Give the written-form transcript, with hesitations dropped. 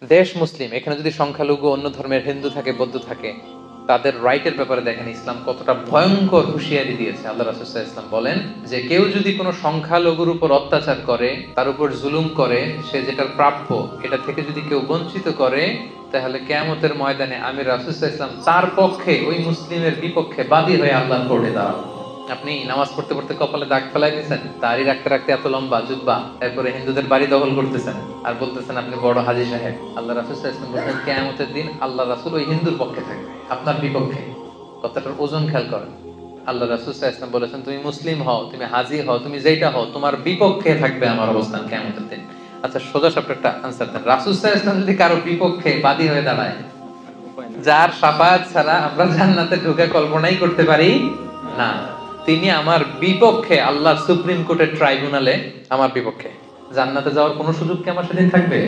দেশ মুসলিম, এখানে যদি সংখ্যালঘু অন্য ধর্মের হিন্দু থাকে, বৌদ্ধ থাকে, তাদের রাইটের ব্যাপারে দেখেন ইসলাম কতটা ভয়ঙ্কর হুঁশিয়ারি দিয়েছে। আল্লাহ রাসূল সাল্লাল্লাহু আলাইহি ওয়াসাল্লাম বলেন যে কেউ যদি কোনো সংখ্যালঘুর উপর অত্যাচার করে, তার উপর জুলুম করে, সে যেটার প্রাপ্য এটা থেকে যদি কেউ বঞ্চিত করে, তাহলে কিয়ামতের ময়দানে আমি রাসূল সাল্লাল্লাহু আলাইহি ওয়াসাল্লাম তার পক্ষে, ওই মুসলিমের বিপক্ষে বাদী হয়ে আল্লাহর কোর্টে দাঁড়াবো। আপনি নামাজ পড়তে পড়তে কপালে দাগ ফেলাই দিয়েছেন, দাড়ি রাখতে রাখতে এত লম্বা জুব্বা, এরপরে হিন্দুদের বাড়ি দখল করতেছেন আর বলতেছেন আপনি বড় হাজী সাহেব। আল্লাহ রাসূল সাল্লাল্লাহু আলাইহি ওয়াসাল্লাম বলেন কিয়ামতের দিন আল্লাহ রাসূল ওই হিন্দুর পক্ষে থাকবে, আপনার বিপক্ষে। কথাটার ওজন খেয়াল করেন। আল্লাহ রাসূল সাল্লাল্লাহু আলাইহি ওয়াসাল্লাম বলেছেন তুমি মুসলিম হও, তুমি হাজী হও, তুমি যেটা হও, তোমার বিপক্ষে থাকবে আমার অবস্থান কিয়ামতের দিন। আচ্ছা, সোজা সাপটা একটা আনসার দেন। রাসূল সাল্লাল্লাহু আলাইহি ওয়াসাল্লাম যদি কারো বিপক্ষে বাদী হয়ে দাঁড়ায়, যার শাফাআত ছাড়া আমরা জান্নাতে ঢোকা কল্পনাই করতে পারি না, তিনি আমার বিপক্ষে আল্লাহর সুপ্রিম কোর্টের ট্রাইব্যুনালে আমার বিপক্ষে, জান্নাতে যাওয়ার কোনো সুযোগ কি আমার সেদিন থাকবে?